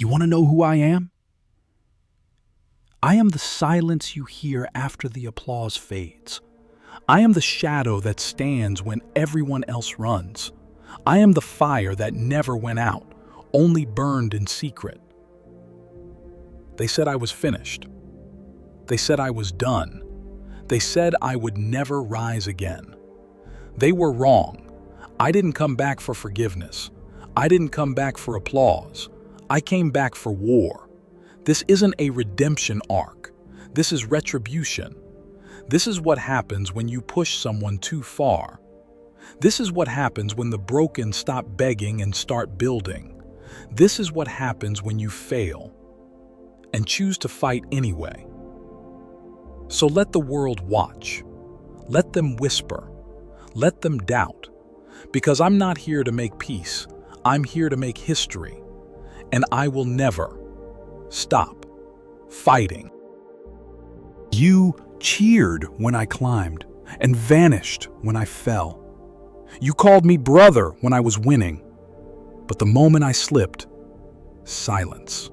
You want to know who I am? I am the silence you hear after the applause fades. I am the shadow that stands when everyone else runs. I am the fire that never went out, only burned in secret. They said I was finished. They said I was done. They said I would never rise again. They were wrong. I didn't come back for forgiveness. I didn't come back for applause. I came back for war. This isn't a redemption arc. This is retribution. This is what happens when you push someone too far. This is what happens when the broken stop begging and start building. This is what happens when you fail and choose to fight anyway. So let the world watch. Let them whisper. Let them doubt. Because I'm not here to make peace. I'm here to make history. And I will never stop fighting. You cheered when I climbed and vanished when I fell. You called me brother when I was winning. But the moment I slipped, silence.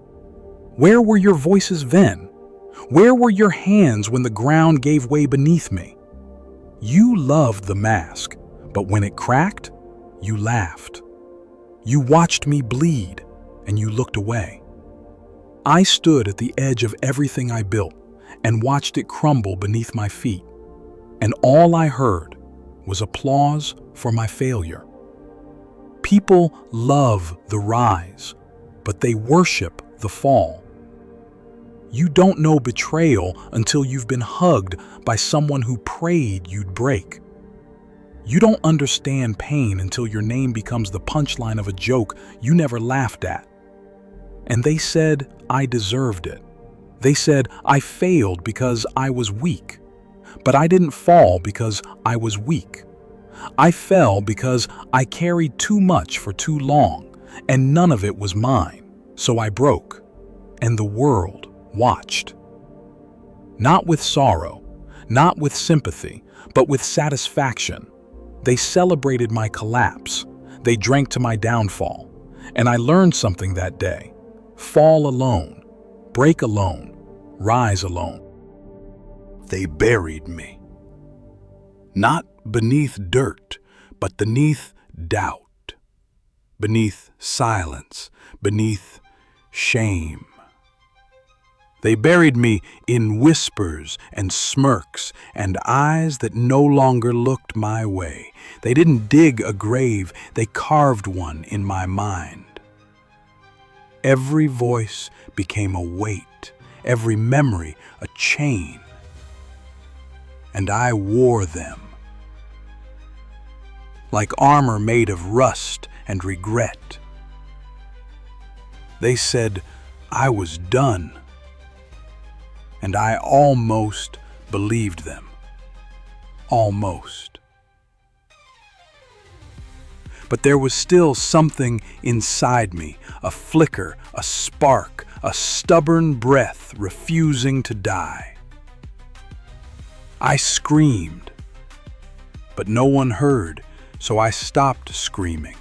Where were your voices then? Where were your hands when the ground gave way beneath me? You loved the mask, but when it cracked, you laughed. You watched me bleed, and you looked away. I stood at the edge of everything I built and watched it crumble beneath my feet, and all I heard was applause for my failure. People love the rise, but they worship the fall. You don't know betrayal until you've been hugged by someone who prayed you'd break. You don't understand pain until your name becomes the punchline of a joke you never laughed at. And they said I deserved it. They said I failed because I was weak. But I didn't fall because I was weak. I fell because I carried too much for too long, and none of it was mine. So I broke, and the world watched. Not with sorrow, not with sympathy, but with satisfaction. They celebrated my collapse. They drank to my downfall. And I learned something that day. Fall alone, break alone, rise alone. They buried me. Not beneath dirt, but beneath doubt, beneath silence, beneath shame. They buried me in whispers and smirks and eyes that no longer looked my way. They didn't dig a grave, they carved one in my mind. Every voice became a weight, every memory a chain. And I wore them like armor made of rust and regret. They said I was done. And I almost believed them. Almost. But there was still something inside me, a flicker, a spark, a stubborn breath refusing to die. I screamed, but no one heard, so I stopped screaming.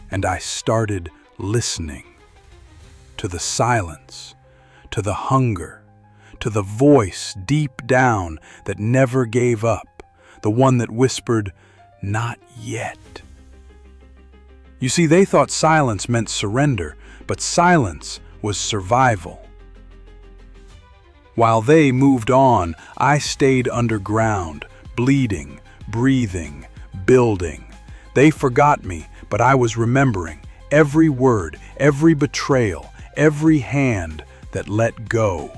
And I started listening to the silence, to the hunger, to the voice deep down that never gave up, the one that whispered, "Not yet." You see, they thought silence meant surrender, but silence was survival. While they moved on, I stayed underground, bleeding, breathing, building. They forgot me, but I was remembering every word, every betrayal, every hand that let go.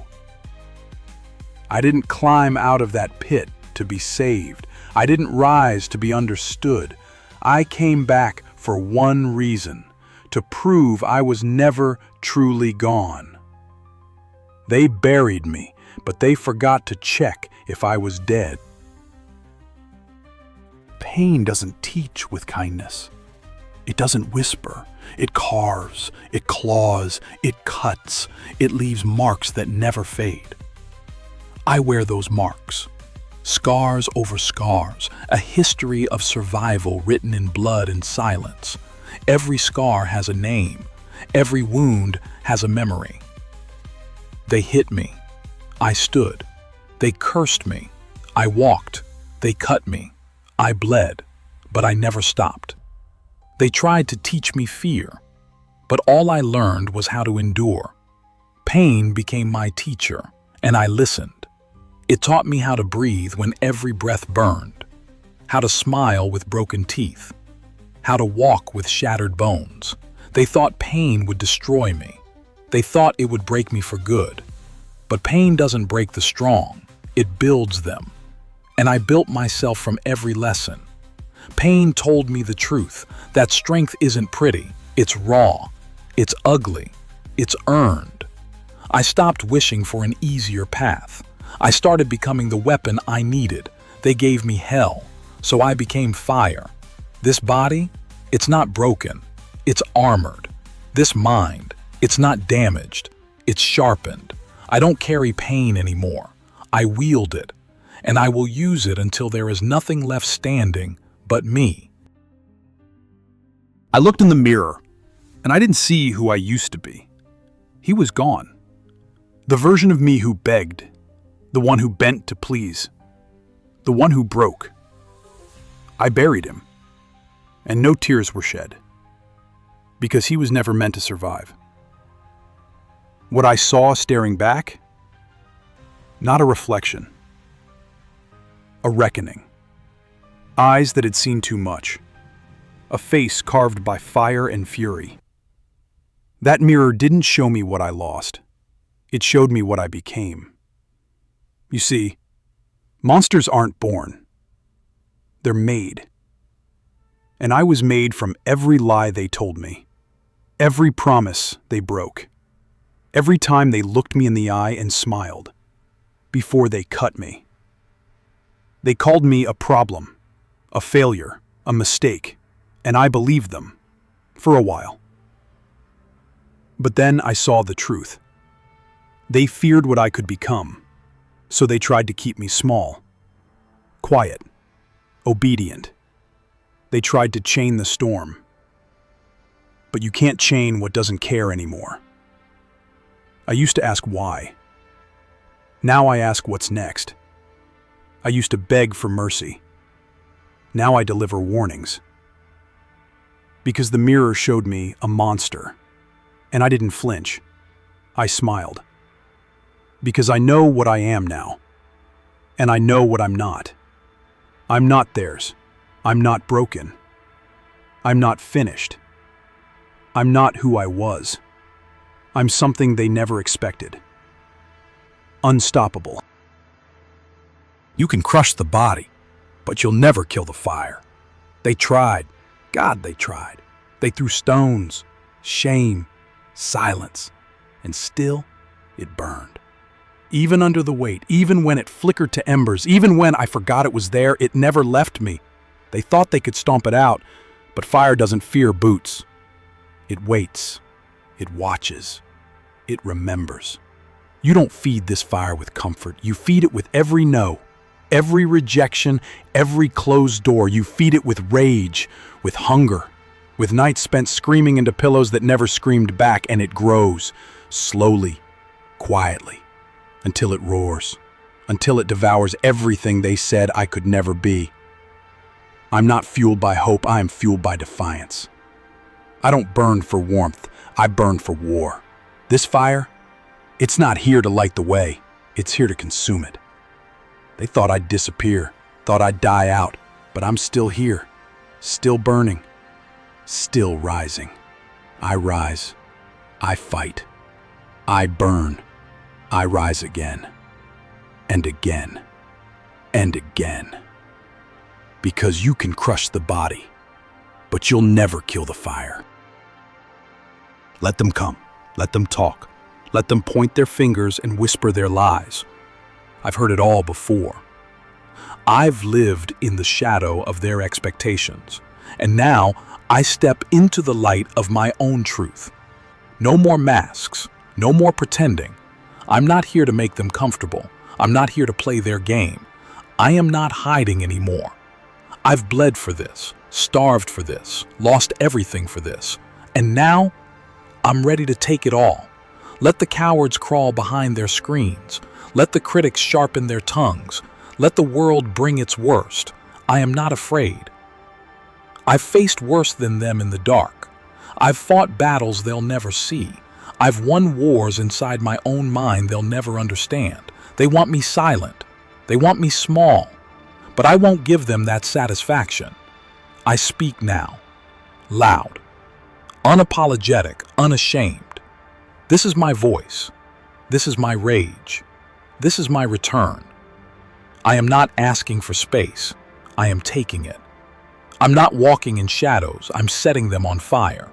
I didn't climb out of that pit to be saved. I didn't rise to be understood. I came back for one reason, to prove I was never truly gone. They buried me, but they forgot to check if I was dead. Pain doesn't teach with kindness. It doesn't whisper. It carves, it claws, it cuts, it leaves marks that never fade. I wear those marks. Scars over scars, a history of survival written in blood and silence. Every scar has a name, Every wound has a memory. They hit me. I stood. They cursed me. I walked. They cut me. I bled, but I never stopped. They tried to teach me fear, but all I learned was how to endure. Pain became my teacher, and I listened. It taught me how to breathe when every breath burned, how to smile with broken teeth, how to walk with shattered bones. They thought pain would destroy me. They thought it would break me for good. But pain doesn't break the strong, it builds them. And I built myself from every lesson. Pain told me the truth, that strength isn't pretty, it's raw, it's ugly, it's earned. I stopped wishing for an easier path. I started becoming the weapon I needed. They gave me hell, so I became fire. This body, it's not broken, it's armored. This mind, it's not damaged, it's sharpened. I don't carry pain anymore. I wield it, and I will use it until there is nothing left standing but me. I looked in the mirror, and I didn't see who I used to be. He was gone. The version of me who begged, the one who bent to please, the one who broke. I buried him, and no tears were shed, because he was never meant to survive. What I saw staring back? Not a reflection. A reckoning. Eyes that had seen too much. A face carved by fire and fury. That mirror didn't show me what I lost. It showed me what I became. You see, monsters aren't born. They're made. And I was made from every lie they told me. Every promise they broke. Every time they looked me in the eye and smiled. Before they cut me. They called me a problem, a failure, a mistake, and I believed them, for a while. But then I saw the truth. They feared what I could become, so they tried to keep me small, quiet, obedient. They tried to chain the storm. But you can't chain what doesn't care anymore. I used to ask why. Now I ask what's next. I used to beg for mercy. Now I deliver warnings. Because the mirror showed me a monster, and I didn't flinch. I smiled. Because I know what I am now, and I know what I'm not. I'm not theirs. I'm not broken. I'm not finished. I'm not who I was. I'm something they never expected. Unstoppable. You can crush the body, but you'll never kill the fire. They tried. God, they tried. They threw stones, shame, silence, and still it burned. Even under the weight, even when it flickered to embers, even when I forgot it was there, it never left me. They thought they could stomp it out, but fire doesn't fear boots. It waits. It watches. It remembers. You don't feed this fire with comfort. You feed it with every no, every rejection, every closed door. You feed it with rage, with hunger, with nights spent screaming into pillows that never screamed back, and it grows, slowly, quietly, until it roars, until it devours everything they said I could never be. I'm not fueled by hope, I am fueled by defiance. I don't burn for warmth, I burn for war. This fire, it's not here to light the way, it's here to consume it. They thought I'd disappear, thought I'd die out, but I'm still here, still burning, still rising. I rise, I fight, I burn, I rise again, and again, and again. Because you can crush the body, but you'll never kill the fire. Let them come, let them talk, let them point their fingers and whisper their lies. I've heard it all before. I've lived in the shadow of their expectations, and now I step into the light of my own truth. No more masks, no more pretending. I'm not here to make them comfortable. I'm not here to play their game. I am not hiding anymore. I've bled for this, starved for this, lost everything for this, and now I'm ready to take it all. Let the cowards crawl behind their screens. Let the critics sharpen their tongues. Let the world bring its worst. I am not afraid. I've faced worse than them in the dark. I've fought battles they'll never see. I've won wars inside my own mind they'll never understand. They want me silent. They want me small. But I won't give them that satisfaction. I speak now, loud, unapologetic, unashamed. This is my voice. This is my rage. This is my return. I am not asking for space. I am taking it. I'm not walking in shadows. I'm setting them on fire.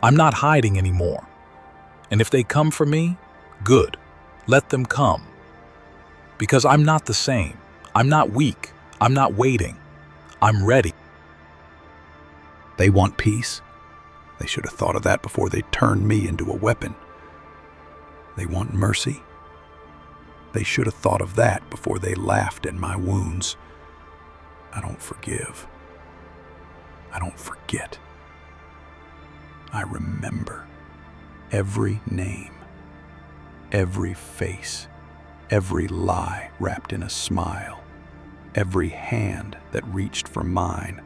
I'm not hiding anymore. And if they come for me, good. Let them come. Because I'm not the same. I'm not weak. I'm not waiting. I'm ready. They want peace? They should have thought of that before they turned me into a weapon. They want mercy? They should have thought of that before they laughed at my wounds. I don't forgive. I don't forget. I remember every name, every face, every lie wrapped in a smile, every hand that reached for mine,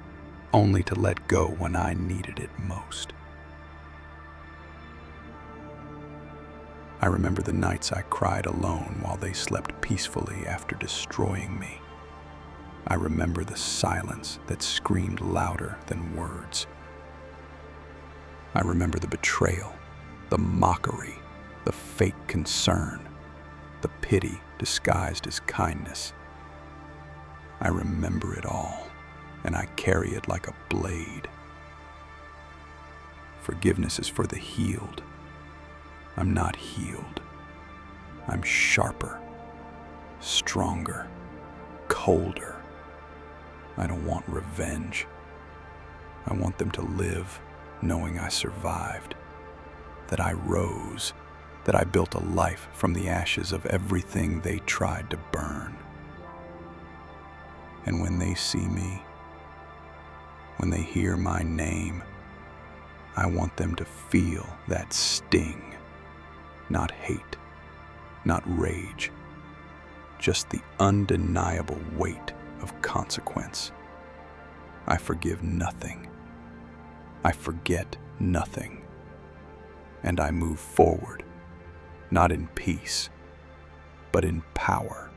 only to let go when I needed it most. I remember the nights I cried alone while they slept peacefully after destroying me. I remember the silence that screamed louder than words. I remember the betrayal, the mockery, the fake concern, the pity disguised as kindness. I remember it all, and I carry it like a blade. Forgiveness is for the healed. I'm not healed. I'm sharper, stronger, colder. I don't want revenge. I want them to live knowing I survived, that I rose, that I built a life from the ashes of everything they tried to burn. And when they see me, when they hear my name, I want them to feel that sting. Not hate, not rage, just the undeniable weight of consequence. I forgive nothing. I forget nothing. And I move forward, not in peace, but in power.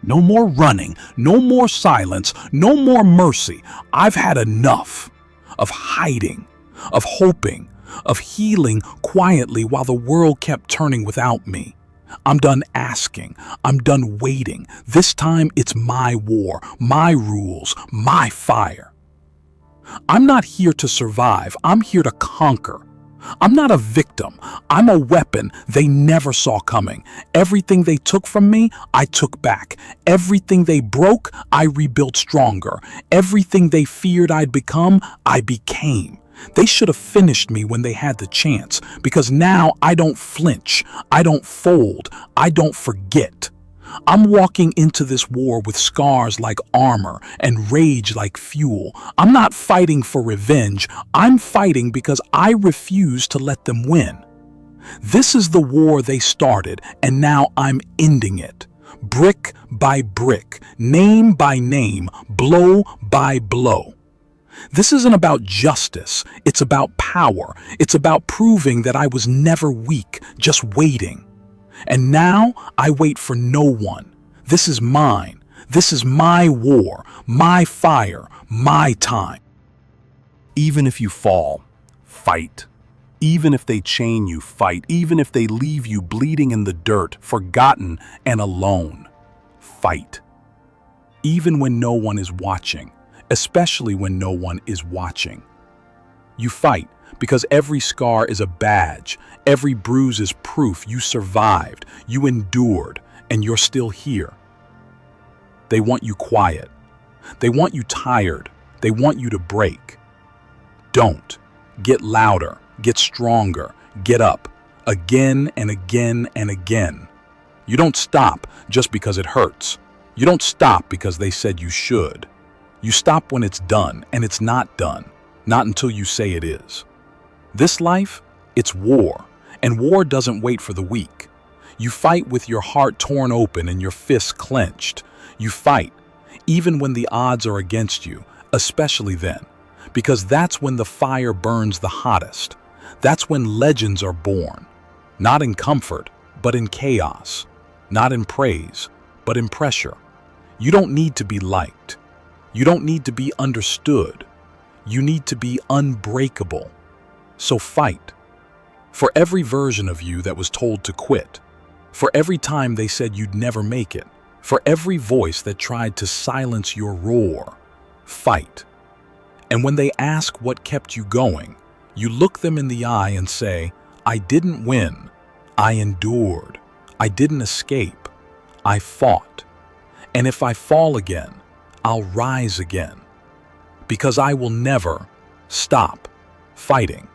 No more running, no more silence, no more mercy. I've had enough of hiding, of hoping, of healing quietly while the world kept turning without me. I'm done asking. I'm done waiting. This time it's my war, my rules, my fire. I'm not here to survive. I'm here to conquer. I'm not a victim. I'm a weapon they never saw coming. Everything they took from me, I took back. Everything they broke, I rebuilt stronger. Everything they feared I'd become, I became. They should have finished me when they had the chance, because now I don't flinch, I don't fold, I don't forget. I'm walking into this war with scars like armor and rage like fuel. I'm not fighting for revenge, I'm fighting because I refuse to let them win. This is the war they started, and now I'm ending it. Brick by brick, name by name, blow by blow. This isn't about justice, it's about power. It's about proving that I was never weak, just waiting. And now I wait for no one. This is mine. This is my war, my fire, my time. Even if you fall, fight. Even if they chain you, fight. Even if they leave you bleeding in the dirt, forgotten and alone, fight. Even when no one is watching. Especially when no one is watching. You fight because every scar is a badge, every bruise is proof you survived, you endured, and you're still here. They want you quiet. They want you tired. They want you to break. Don't. Get louder, get stronger, get up, again and again and again. You don't stop just because it hurts. You don't stop because they said you should. You stop when it's done, and it's not done, not until you say it is. This life, It's war, and war doesn't wait for the weak. You fight with your heart torn open and your fists clenched. You fight, even when the odds are against you, especially then, because that's when the fire burns the hottest. That's when legends are born, not in comfort, but in chaos, not in praise, but in pressure. You don't need to be liked. You don't need to be understood. You need to be unbreakable. So fight. For every version of you that was told to quit, for every time they said you'd never make it, for every voice that tried to silence your roar, fight. And when they ask what kept you going, you look them in the eye and say, I didn't win. I endured. I didn't escape. I fought. And if I fall again, I'll rise again. Because I will never stop fighting.